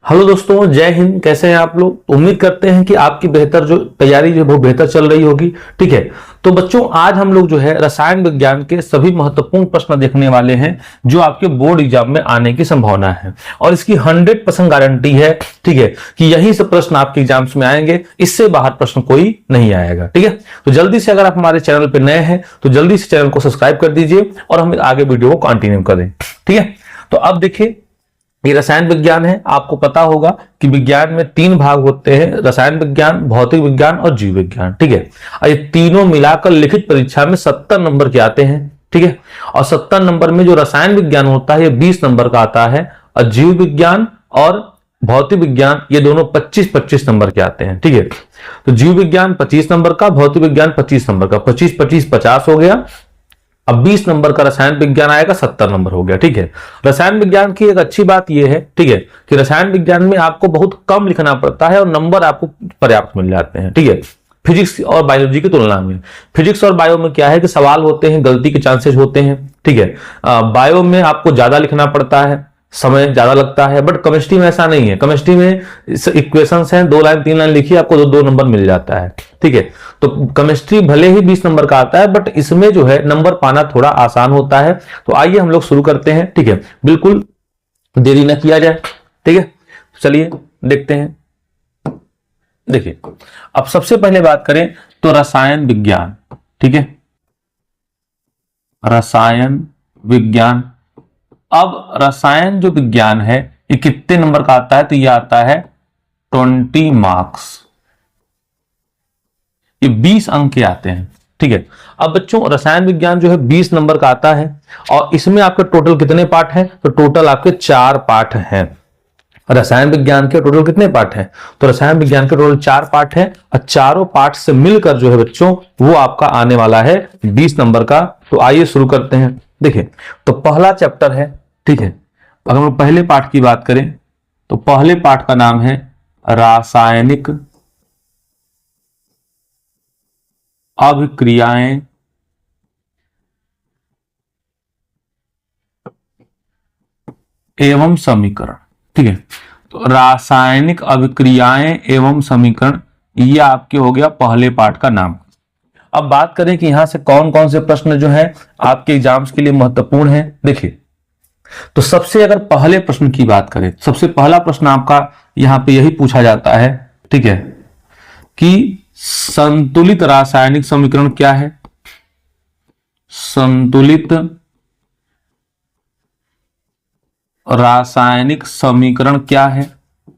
Hello दोस्तों, जय हिंद। कैसे हैं आप लोग? उम्मीद करते हैं कि आपकी बेहतर जो तैयारी जो वो बेहतर चल रही होगी। ठीक है, तो बच्चों आज हम लोग जो है रसायन विज्ञान के सभी महत्वपूर्ण प्रश्न देखने वाले हैं जो आपके बोर्ड एग्जाम में आने की संभावना है और इसकी 100% गारंटी है। ठीक है, कि यही से प्रश्न आपके एग्जाम्स में आएंगे, इससे बाहर प्रश्न कोई नहीं आएगा। ठीक है, तो जल्दी से अगर आप हमारे चैनल पर नए हैं तो जल्दी से चैनल को सब्सक्राइब कर दीजिए और हम आगे वीडियो को कंटिन्यू करें। ठीक है, तो अब देखिए ये रसायन विज्ञान है। आपको पता होगा कि विज्ञान में 3 भाग होते हैं, रसायन विज्ञान, भौतिक विज्ञान और जीव विज्ञान। ठीक है, और ये तीनों मिलाकर लिखित परीक्षा में 70 नंबर के आते हैं। ठीक है, और 70 नंबर में जो रसायन विज्ञान होता है ये 20 नंबर का आता है और जीव विज्ञान और भौतिक विज्ञान ये दोनों 25-25 नंबर के आते हैं। ठीक है, तो जीव विज्ञान 25 नंबर का, भौतिक विज्ञान 25 नंबर का, 25-25 50 हो गया। अब 20 नंबर का रसायन विज्ञान आएगा, 70 नंबर हो गया। ठीक है, रसायन विज्ञान की एक अच्छी बात यह है, ठीक है, कि रसायन विज्ञान में आपको बहुत कम लिखना पड़ता है और नंबर आपको पर्याप्त मिल जाते हैं। ठीक है, फिजिक्स और बायोलॉजी की तुलना में फिजिक्स और बायो में क्या है कि सवाल होते हैं, गलती के चांसेस होते हैं। ठीक है, बायो में आपको ज्यादा लिखना पड़ता है, समय ज्यादा लगता है, बट केमिस्ट्री में ऐसा नहीं है। केमिस्ट्री में इक्वेशंस हैं, 2 लाइन 3 लाइन लिखिए, आपको 2 नंबर मिल जाता है। ठीक है, तो केमिस्ट्री भले ही 20 नंबर का आता है बट इसमें जो है नंबर पाना थोड़ा आसान होता है। तो आइए हम लोग शुरू करते हैं। ठीक है, बिल्कुल देरी ना किया जाए। ठीक है, चलिए देखते हैं। देखिए, अब सबसे पहले बात करें तो रसायन विज्ञान। ठीक है, रसायन विज्ञान। अब रसायन जो विज्ञान है ये कितने नंबर का आता है? तो ये आता है 20 मार्क्स, ये 20 अंक के आते हैं। ठीक है, अब बच्चों रसायन विज्ञान जो है 20 नंबर का आता है और इसमें आपके टोटल कितने पार्ट हैं? तो टोटल आपके 4 पार्ट हैं। रसायन विज्ञान के टोटल कितने पार्ट हैं? तो रसायन विज्ञान के टोटल 4 पार्ट हैं और चारों पार्ट से मिलकर जो है बच्चों वो आपका आने वाला है 20 नंबर का। तो आइए शुरू करते हैं। देखिए, तो पहला चैप्टर है। ठीक है, अगर हम पहले पार्ट की बात करें तो पहले पार्ट का नाम है रासायनिक अभिक्रियाएं एवं समीकरण। ठीक है, तो रासायनिक अभिक्रियाएं एवं समीकरण ये आपके हो गया पहले पार्ट का नाम। अब बात करें कि यहां से कौन कौन से प्रश्न जो है आपके एग्जाम्स के लिए महत्वपूर्ण है। देखिए, तो सबसे अगर पहले प्रश्न की बात करें, सबसे पहला प्रश्न आपका यहां पे यही पूछा जाता है। ठीक है, कि संतुलित रासायनिक समीकरण क्या है? संतुलित रासायनिक समीकरण क्या है?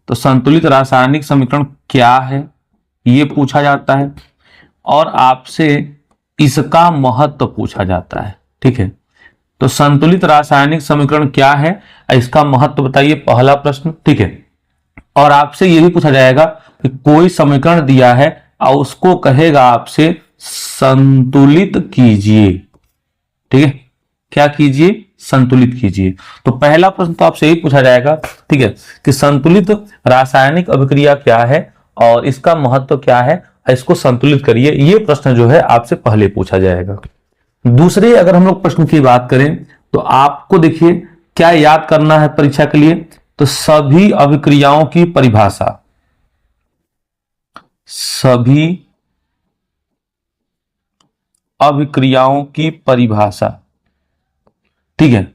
तो संतुलित रासायनिक समीकरण क्या है ये पूछा जाता है और आपसे इसका महत्व पूछा जाता है। ठीक है, तो संतुलित रासायनिक समीकरण क्या है, इसका महत्व बताइए, पहला प्रश्न। ठीक है, और आपसे यह भी पूछा जाएगा कि कोई समीकरण दिया है और उसको कहेगा आपसे संतुलित कीजिए। ठीक है, क्या कीजिए? संतुलित कीजिए। तो पहला प्रश्न तो आपसे यही पूछा जाएगा, ठीक है, कि संतुलित रासायनिक अभिक्रिया क्या है और इसका महत्व क्या है, इसको संतुलित करिए। ये प्रश्न जो है आपसे पहले पूछा जाएगा। दूसरे अगर हम लोग प्रश्न की बात करें तो आपको देखिए क्या याद करना है परीक्षा के लिए, तो सभी अभिक्रियाओं की परिभाषा, सभी अभिक्रियाओं की परिभाषा। ठीक है,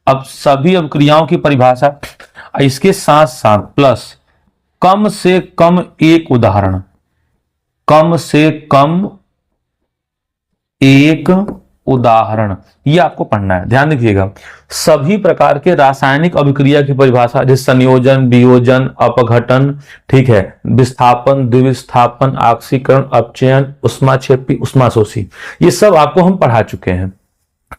अब सभी अभिक्रियाओं की परिभाषा, इसके साथ साथ प्लस कम से कम एक उदाहरण, कम से कम एक उदाहरण, ये आपको पढ़ना है। ध्यान रखिएगा, सभी प्रकार के रासायनिक अभिक्रिया की परिभाषा जैसे संयोजन, वियोजन, अपघटन, ठीक है, विस्थापन, द्विविस्थापन, ऑक्सीकरण, अपचयन, ऊष्माक्षेपी, ऊष्माशोषी, ये सब आपको हम पढ़ा चुके हैं।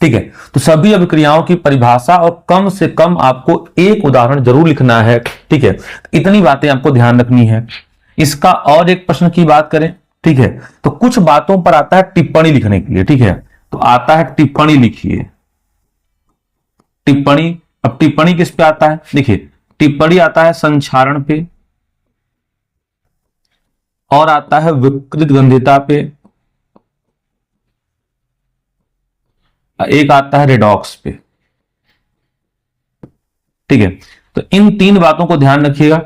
ठीक है, तो सभी अभिक्रियाओं की परिभाषा और कम से कम आपको एक उदाहरण जरूर लिखना है। ठीक है, इतनी बातें आपको ध्यान रखनी है। इसका और एक प्रश्न की बात करें, ठीक है, तो कुछ बातों पर आता है टिप्पणी लिखने के लिए। ठीक है, तो आता है टिप्पणी लिखिए, टिप्पणी। अब टिप्पणी किस पे आता है? देखिए, टिप्पणी आता है संक्षारण पे और आता है विकृत गंधिता पे, एक आता है रेडॉक्स पे। ठीक है, तो इन 3 बातों को ध्यान रखिएगा,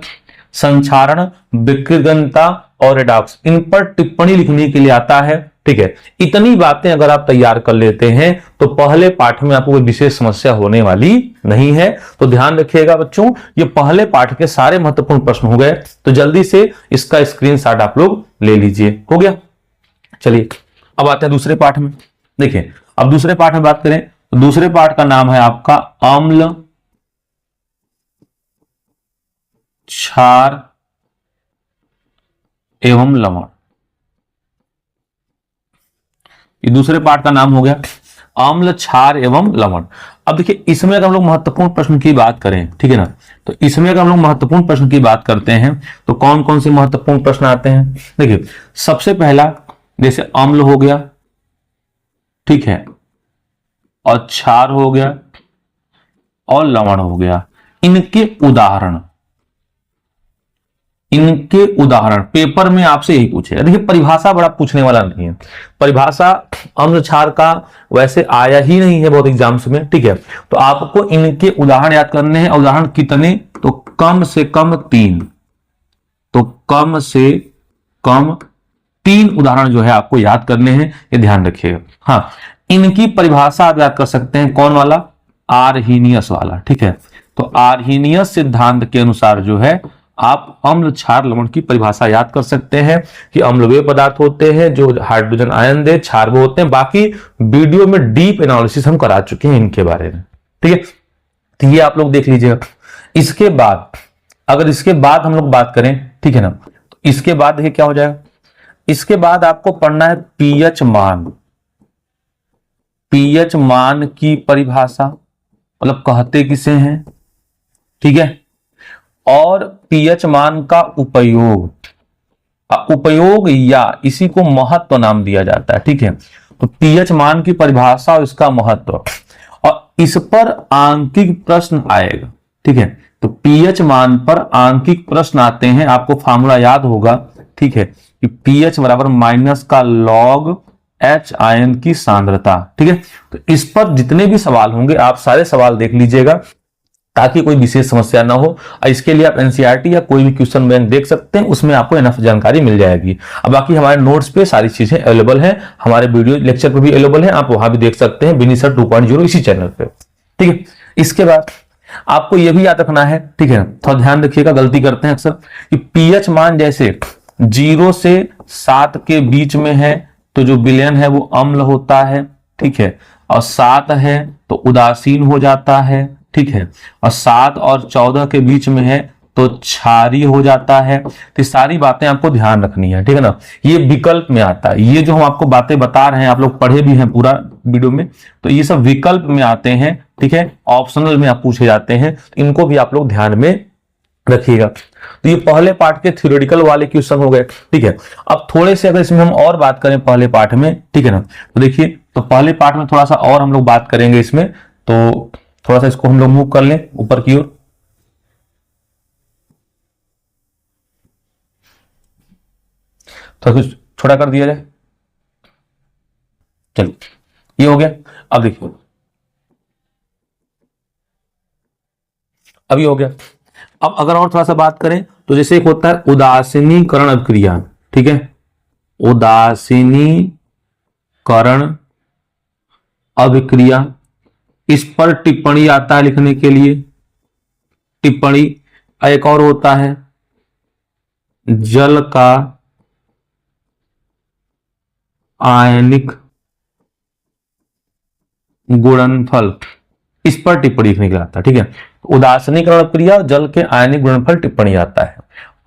संक्षारण, विकृगणता और रेडॉक्स, इन पर टिप्पणी लिखने के लिए आता है। ठीक है, इतनी बातें अगर आप तैयार कर लेते हैं तो पहले पाठ में आपको कोई विशेष समस्या होने वाली नहीं है। तो ध्यान रखिएगा बच्चों, ये पहले पाठ के सारे महत्वपूर्ण प्रश्न हो गए। तो जल्दी से इसका स्क्रीनशॉट आप लोग ले लीजिए। हो गया, चलिए अब आते हैं दूसरे पाठ में। देखिए, अब दूसरे पाठ में बात करें तो दूसरे पाठ का नाम है आपका अम्ल, क्षार एवं लवण। ये दूसरे पाठ का नाम हो गया अम्ल, क्षार एवं लवण। अब देखिए, इसमें अगर हम लोग महत्वपूर्ण प्रश्न की बात करें, ठीक है ना, तो इसमें अगर हम लोग महत्वपूर्ण प्रश्न की बात करते हैं तो कौन कौन से महत्वपूर्ण प्रश्न आते हैं। देखिए, सबसे पहला जैसे अम्ल हो गया, ठीक है, और क्षार हो गया और लवण हो गया, इनके उदाहरण पेपर में आपसे यही पूछेगा। देखिए, परिभाषा बड़ा पूछने वाला नहीं है, परिभाषा अम्ल क्षार का वैसे आया ही नहीं है बहुत एग्जाम्स में। ठीक है, तो आपको इनके उदाहरण याद करने हैं। उदाहरण कितने, तो कम से कम 3, तो कम से कम 3 उदाहरण जो है आपको याद करने हैं, ये ध्यान रखिएगा। हाँ, इनकी परिभाषा आप याद कर सकते हैं, कौन वाला, आर्हीनियस वाला। ठीक है, तो आर्हीनियस सिद्धांत के अनुसार जो है आप अम्ल, क्षार, लवण की परिभाषा याद कर सकते हैं कि अम्ल वे पदार्थ होते हैं जो हाइड्रोजन आयन दे, क्षार वो होते हैं। बाकी वीडियो में डीप एनालिसिस हम करा चुके हैं इनके बारे में। ठीक है, तो ये आप लोग देख लीजिएगा। इसके बाद अगर इसके बाद हम लोग बात करें, ठीक है ना, तो इसके बाद देखिए क्या हो जाएगा। इसके बाद आपको पढ़ना है पीएच मान, पीएच मान की परिभाषा, मतलब कहते किसे हैं। ठीक है, और पीएच मान का उपयोग या इसी को महत्व नाम दिया जाता है। ठीक है, तो पीएच मान की परिभाषा और इसका महत्व, और इस पर आंकिक प्रश्न आएगा। ठीक है, तो पीएच मान पर आंकिक प्रश्न आते हैं, आपको फार्मूला याद होगा। ठीक है, कि पीएच बराबर माइनस का लॉग एच आयन की सांद्रता। ठीक है, तो इस पर जितने भी सवाल होंगे आप सारे सवाल देख लीजिएगा ताकि कोई विशेष समस्या ना हो। इसके लिए आप एनसीईआरटी या कोई भी क्वेश्चन बैंक देख सकते हैं, उसमें आपको इनफ जानकारी मिल जाएगी। अब बाकी हमारे नोट्स पे सारी चीजें अवेलेबल हैं, हमारे वीडियो लेक्चर पे भी अवेलेबल है, आप वहां भी देख सकते हैं, विनिसर 2.0 इसी चैनल पे। ठीक है, इसके बाद आपको यह भी याद रखना है, ठीक है, थोड़ा ध्यान रखिएगा, गलती करते हैं अक्सर कि पीएच मान जैसे 0 से 7 के बीच में है तो जो विलयन है वो अम्ल होता है। ठीक है, और 7 है तो उदासीन हो जाता है। ठीक है, और 7 और 14 के बीच में है तो क्षारीय हो जाता है। तो सारी बातें आपको ध्यान रखनी है। ठीक है ना, ये विकल्प में आता है, ये जो हम आपको बातें बता रहे हैं आप लोग पढ़े भी हैं पूरा वीडियो में, तो ये सब विकल्प में आते हैं। ठीक है, ऑप्शनल में आप पूछे जाते हैं, तो इनको भी आप लोग ध्यान में रखिएगा। तो ये पहले पार्ट के थ्योरेटिकल वाले क्वेश्चन हो गए। ठीक है, अब थोड़े से अगर इसमें हम और बात करें पहले पार्ट में, ठीक है ना, तो देखिए, तो पहले पार्ट में थोड़ा सा और हम लोग बात करेंगे इसमें, तो थोड़ा सा इसको हम लोग मूव कर लें ऊपर की ओर। तो कुछ छोटा कर दिया जाए, चलिए ये हो गया। अब देखिए, अभी हो गया। अब अगर और थोड़ा सा बात करें तो जैसे एक होता है उदासीनीकरण अभिक्रिया। ठीक है, उदासीनीकरण अभिक्रिया, इस पर टिप्पणी आता है लिखने के लिए, टिप्पणी। एक और होता है जल का आयनिक गुणनफल, इस पर टिप्पणी लिखने के लिए आता है। ठीक है, उदासीनीकरण क्रिया, जल के आयनिक गुणनफल टिप्पणी आता है।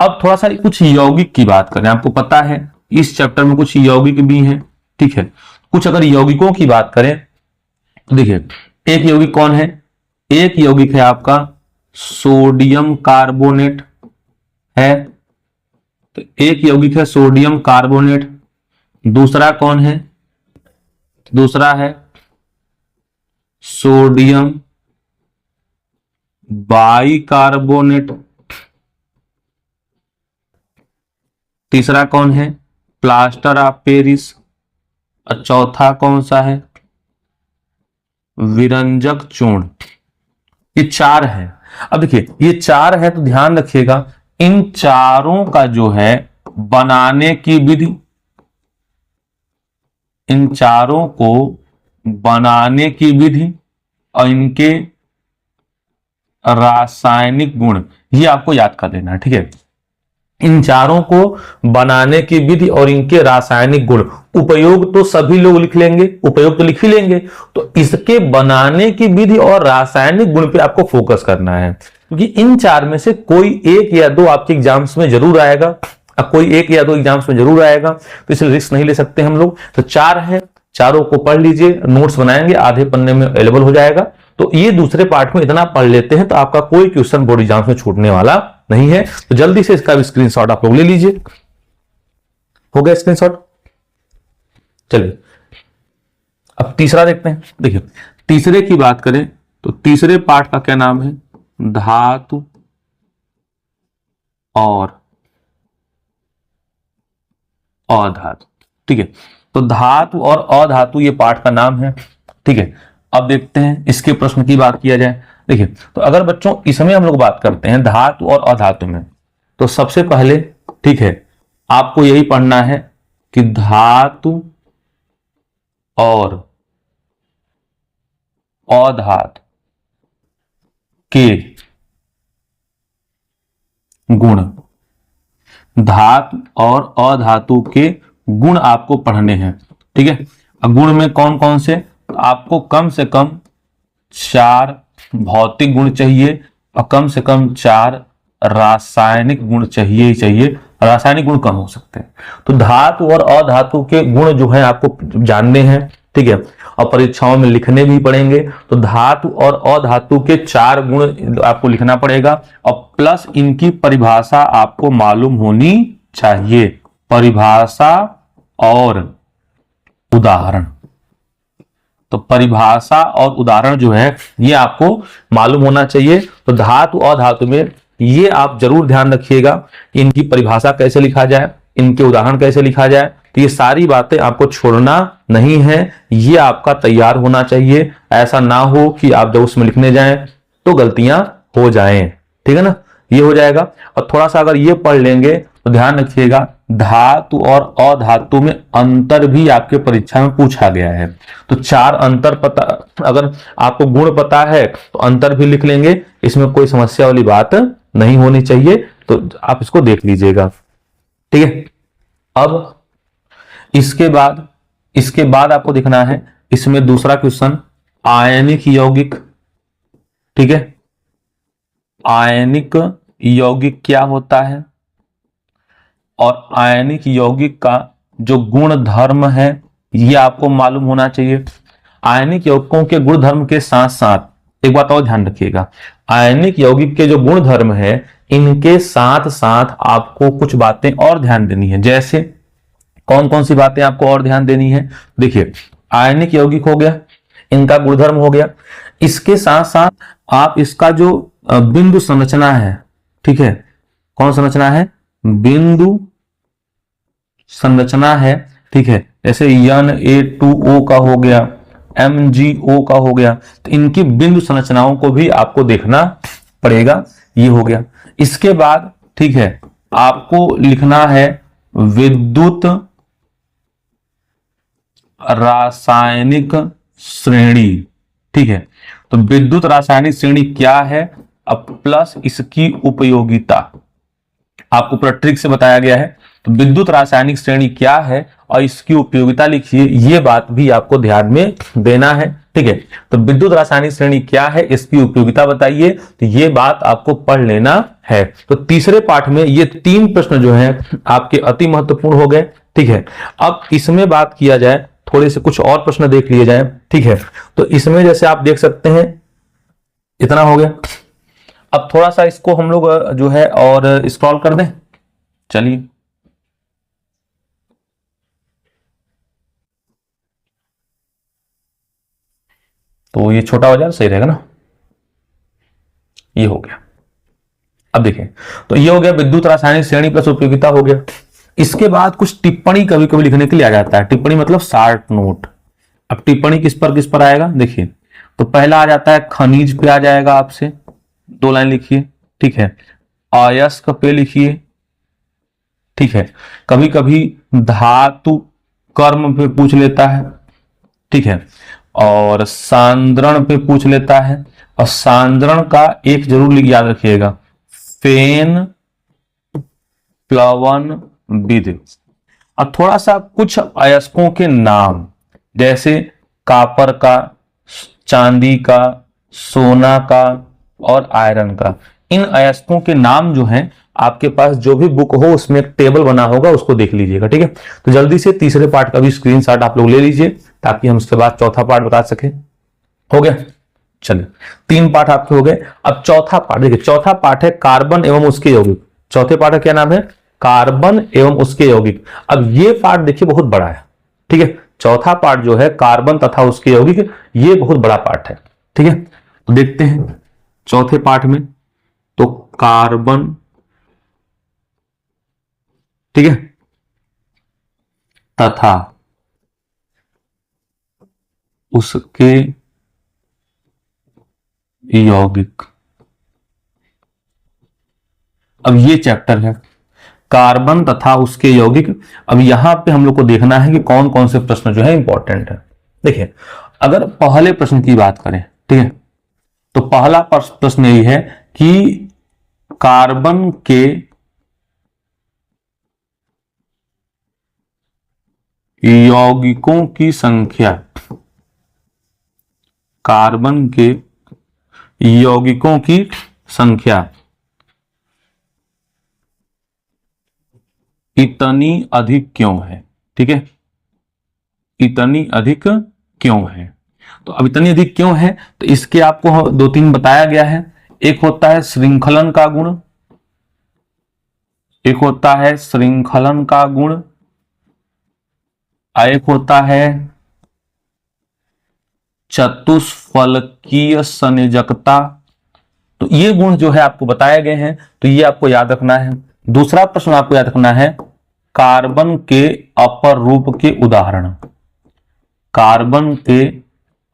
अब थोड़ा सा कुछ यौगिक की बात करें, आपको पता है इस चैप्टर में कुछ यौगिक भी हैं। ठीक है, कुछ अगर यौगिकों की बात करें तो देखिए, एक यौगिक कौन है, एक यौगिक है आपका सोडियम कार्बोनेट है, तो एक यौगिक है सोडियम कार्बोनेट। दूसरा कौन है, दूसरा है सोडियम बाइकार्बोनेट। तीसरा कौन है, प्लास्टर ऑफ पेरिस। और चौथा कौन सा है, विरंजक चूर्ण। ये 4 है। अब देखिए ये 4 है, तो ध्यान रखिएगा इन चारों का जो है बनाने की विधि, इन चारों को बनाने की विधि और इनके रासायनिक गुण, ये आपको याद कर लेना है, ठीक है। इन चारों को बनाने की विधि और इनके रासायनिक गुण, उपयोग तो सभी लोग लिख लेंगे, उपयोग तो लिख ही लेंगे, तो इसके बनाने की विधि और रासायनिक गुण पे आपको फोकस करना है, क्योंकि इन 4 में से कोई एक या दो आपके एग्जाम्स में जरूर आएगा, कोई एक या दो एग्जाम्स में जरूर आएगा, तो इसलिए रिस्क नहीं ले सकते हम लोग। तो 4 है, चारों को पढ़ लीजिए, नोट्स बनाएंगे, आधे पन्ने में अवेलेबल हो जाएगा। तो ये दूसरे पार्ट में इतना पढ़ लेते हैं तो आपका कोई क्वेश्चन बोर्ड एग्जाम में छूटने वाला नहीं है। तो जल्दी से इसका भी स्क्रीनशॉट आप लोग ले लीजिए। हो गया स्क्रीनशॉट? चलिए अब तीसरा देखते हैं। देखिए तीसरे की बात करें तो तीसरे पार्ट का क्या नाम है? धातु और अधातु। ठीक है, तो धातु और अधातु ये पार्ट का नाम है। ठीक है, अब देखते हैं इसके प्रश्न की बात किया जाए। देखिए तो अगर बच्चों इसमें हम लोग बात करते हैं धातु और अधातु में, तो सबसे पहले ठीक है आपको यही पढ़ना है कि धातु और अधातु के गुण, धातु और अधातु के गुण आपको पढ़ने हैं। ठीक है, अब गुण में कौन कौन से? आपको कम से कम 4 भौतिक गुण चाहिए और कम से कम 4 रासायनिक गुण चाहिए ही चाहिए। रासायनिक गुण कम हो सकते हैं। तो धातु और अधातु के गुण जो है आपको जानने हैं। ठीक है, और परीक्षाओं में लिखने भी पड़ेंगे। तो धातु और अधातु के 4 गुण आपको लिखना पड़ेगा और प्लस इनकी परिभाषा आपको मालूम होनी चाहिए। परिभाषा और उदाहरण, तो परिभाषा और उदाहरण जो है ये आपको मालूम होना चाहिए। तो धातु और धातु में ये आप जरूर ध्यान रखिएगा कि इनकी परिभाषा कैसे लिखा जाए, इनके उदाहरण कैसे लिखा जाए। तो ये सारी बातें आपको छोड़ना नहीं है, ये आपका तैयार होना चाहिए। ऐसा ना हो कि आप जब उसमें लिखने जाएं तो गलतियां हो जाएं। ठीक है ना, ये हो जाएगा। और थोड़ा सा अगर ये पढ़ लेंगे तो ध्यान रखिएगा धातु और अधातु में अंतर भी आपके परीक्षा में पूछा गया है। तो 4 अंतर पता, अगर आपको गुण पता है तो अंतर भी लिख लेंगे, इसमें कोई समस्या वाली बात नहीं होनी चाहिए। तो आप इसको देख लीजिएगा। ठीक है, अब इसके बाद आपको देखना है इसमें दूसरा क्वेश्चन आयनिक यौगिक। ठीक है, आयनिक यौगिक क्या होता है और आयनिक यौगिक का जो गुण धर्म है ये आपको मालूम होना चाहिए। आयनिक यौगिकों के गुण धर्म के साथ साथ एक बात और ध्यान रखिएगा, आयनिक यौगिक के जो गुण धर्म है इनके साथ साथ आपको कुछ बातें और ध्यान देनी है। जैसे कौन कौन सी बातें आपको और ध्यान देनी है? देखिए आयनिक यौगिक हो गया, इनका गुणधर्म हो गया, इसके साथ साथ आप इसका जो बिंदु संरचना है, ठीक है, कौन संरचना है? बिंदु संरचना है। ठीक है, जैसे Na2O का हो गया, MgO का हो गया, तो इनकी बिंदु संरचनाओं को भी आपको देखना पड़ेगा। ये हो गया। इसके बाद ठीक है आपको लिखना है विद्युत रासायनिक श्रेणी। ठीक है, तो विद्युत रासायनिक श्रेणी क्या है, अब प्लस इसकी उपयोगिता आपको पूरा ट्रिक से बताया गया है। तो विद्युत रासायनिक श्रेणी क्या है और इसकी उपयोगिता लिखिए, ये बात भी आपको ध्यान में देना है। ठीक है, तो विद्युत रासायनिक श्रेणी क्या है, इसकी उपयोगिता बताइए, तो ये बात आपको पढ़ लेना है। तो तीसरे पाठ में ये 3 प्रश्न जो हैं आपके अति महत्वपूर्ण हो गए। ठीक है, अब इसमें बात किया जाए, थोड़े से कुछ और प्रश्न देख लिए जाए। ठीक है, तो इसमें जैसे आप देख सकते हैं इतना हो गया। अब थोड़ा सा इसको हम लोग जो है और स्क्रॉल कर दें। चलिए तो ये छोटा हो जाए सही रहेगा ना। ये हो गया। अब देखें तो ये हो गया विद्युत रासायनिक श्रेणी प्लस उपयोगिता हो गया। इसके बाद कुछ टिप्पणी कभी कभी लिखने के लिए आ जाता है। टिप्पणी मतलब शार्ट नोट। अब टिप्पणी किस पर आएगा? देखिए तो पहला आ जाता है खनिज पे आ जाएगा आपसे। 2 लाइन लिखिए, ठीक है। अयस्क पे लिखिए, ठीक है। कभी कभी धातु कर्म पे पूछ लेता है, ठीक है, और सांद्रण पे पूछ लेता है। और सांद्रण का एक जरूर याद रखिएगा, फेन प्लवन विधि। अब थोड़ा सा कुछ अयस्कों के नाम, जैसे कापर का, चांदी का, सोना का और आयरन का, इन अयस्कों के नाम जो हैं आपके पास जो भी बुक हो उसमें एक टेबल बना होगा, उसको देख लीजिएगा, ठीक है। तो जल्दी से तीसरे पार्ट का भी स्क्रीनशॉट आप लोग ले लीजिए ताकि हम उसके बाद चौथा पार्ट बता सके। हो गया, चलिए 3 पार्ट आपके हो गए। अब चौथा पार्ट देखिए, चौथा पार्ट है कार्बन एवं उसके यौगिक। चौथे पार्ट का क्या नाम है? कार्बन एवं उसके यौगिक। अब ये पार्ट देखिए बहुत बड़ा है, ठीक है। चौथा पार्ट जो है कार्बन तथा उसके यौगिक, ये बहुत बड़ा पार्ट है, ठीक है। तो देखते हैं चौथे पार्ट में, तो कार्बन, ठीक है, तथा उसके यौगिक। अब ये चैप्टर है कार्बन तथा उसके यौगिक। अब यहां पे हम लोग को देखना है कि कौन कौन से प्रश्न जो है इंपॉर्टेंट है। देखिए, अगर पहले प्रश्न की बात करें, ठीक है, तो पहला प्रश्न यही है कि कार्बन के यौगिकों की संख्या, कार्बन के यौगिकों की संख्या इतनी अधिक क्यों है, ठीक है, इतनी अधिक क्यों है। तो अब इतनी अधिक क्यों है, तो इसके आपको 2-3 बताया गया है। एक होता है श्रृंखलन का गुण, एक होता है श्रृंखलन का गुण, एक होता है चतुष्फलकीय संयोजकता। तो ये गुण जो है आपको बताए गए हैं, तो ये आपको याद रखना है। दूसरा प्रश्न आपको याद रखना है कार्बन के अपर रूप के उदाहरण। कार्बन के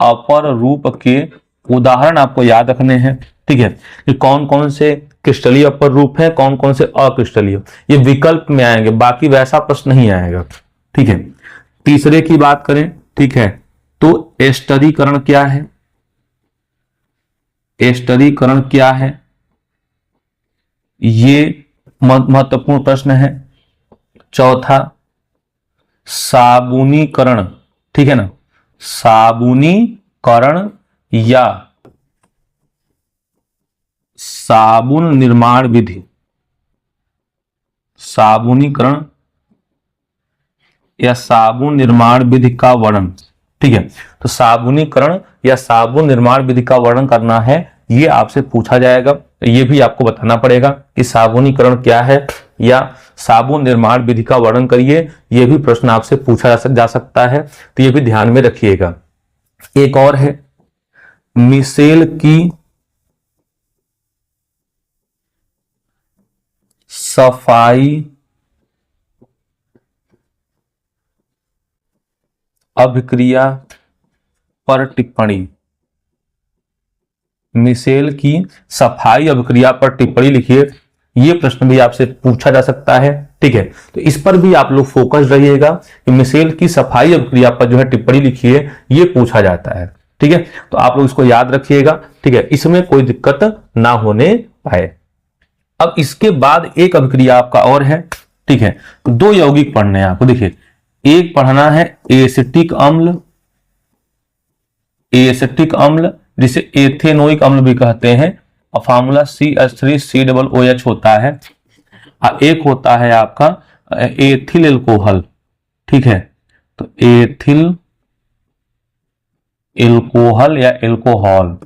अपर रूप के उदाहरण आपको याद रखने हैं, ठीक है, कि कौन कौन से क्रिस्टलीय अपर रूप है, कौन कौन से अक्रिस्टलीय, ये विकल्प में आएंगे, बाकी वैसा प्रश्न नहीं आएगा, ठीक है। तीसरे की बात करें, ठीक है, तो एस्टरीकरण क्या है, एस्टरीकरण क्या है, ये महत्वपूर्ण प्रश्न है। चौथा साबुनीकरण, ठीक है ना, साबुनीकरण या साबुन निर्माण विधि, साबुनीकरण या साबुन निर्माण विधि का वर्णन, ठीक है। तो साबुनीकरण या साबुन निर्माण विधि का वर्णन करना है, ये आपसे पूछा जाएगा। ये भी आपको बताना पड़ेगा कि साबुनीकरण क्या है या साबुन निर्माण विधि का वर्णन करिए। ये भी प्रश्न आपसे पूछा जा सकता है, तो ये भी ध्यान में रखिएगा। एक और है मिशेल की सफाई अभिक्रिया पर टिप्पणी। मिशेल की सफाई अभिक्रिया पर टिप्पणी लिखिए। ये प्रश्न भी आपसे पूछा जा सकता है, ठीक है। तो इस पर भी आप लोग फोकस रहिएगा कि मिशेल की सफाई अभिक्रिया पर जो है टिप्पणी लिखिए, ये पूछा जाता है, ठीक है। तो आप लोग इसको याद रखिएगा, ठीक है, इसमें कोई दिक्कत ना होने पाए। अब इसके बाद एक अभिक्रिया आपका और है, ठीक है। 2 यौगिक पढ़ने हैं आपको। देखिए, एक पढ़ना है एसिटिक अम्ल, एसिटिक अम्ल जिसे एथेनोइक अम्ल भी कहते हैं, और फार्मूला CH3COOH होता है। एक होता है आपका एथिल एल्कोहल, ठीक है। तो एथिल एल्कोहल या एल्कोहल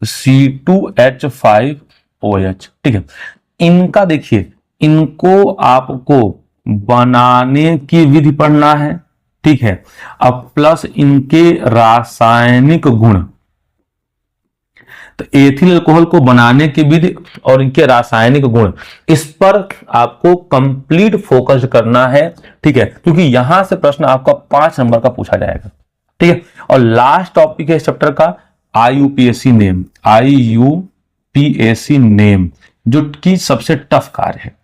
C2H5OH, ठीक है। इनका देखिए, इनको आपको बनाने की विधि पढ़ना है, ठीक है। अब प्लस इनके रासायनिक गुण। तो एथिल अल्कोहल को बनाने की विधि और इनके रासायनिक गुण, इस पर आपको कंप्लीट फोकस करना है, ठीक है, क्योंकि यहां से प्रश्न आपका 5 नंबर का पूछा जाएगा, ठीक है। और लास्ट टॉपिक है इस चैप्टर का IUPAC नेम, IUPAC नेम, जो कि सबसे टफ कार्य है।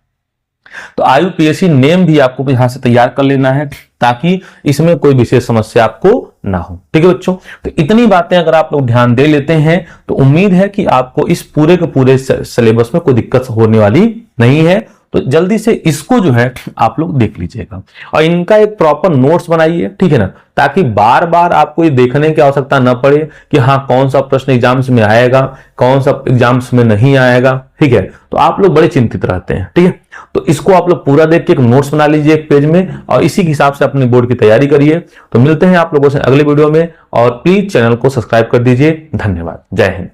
तो IUPAC नेम भी आपको यहां से तैयार कर लेना है ताकि इसमें कोई विशेष समस्या आपको ना हो। ठीक है बच्चों, तो इतनी बातें अगर आप लोग ध्यान दे लेते हैं तो उम्मीद है कि आपको इस पूरे के पूरे सिलेबस में कोई दिक्कत होने वाली नहीं है। तो जल्दी से इसको जो है आप लोग देख लीजिएगा और इनका एक प्रॉपर नोट्स बनाइए, ठीक है ना, ताकि बार बार आपको ये देखने की आवश्यकता न पड़े कि हाँ कौन सा प्रश्न एग्जाम्स में आएगा, कौन सा एग्जाम्स में नहीं आएगा। ठीक है, तो आप लोग बड़े चिंतित रहते हैं। ठीक है, तो इसको आप लोग पूरा देख के एक नोट्स बना लीजिए एक पेज में और इसी के हिसाब से अपने बोर्ड की तैयारी करिए। तो मिलते हैं आप लोगों से अगले वीडियो में और प्लीज चैनल को सब्सक्राइब कर दीजिए। धन्यवाद। जय हिंद।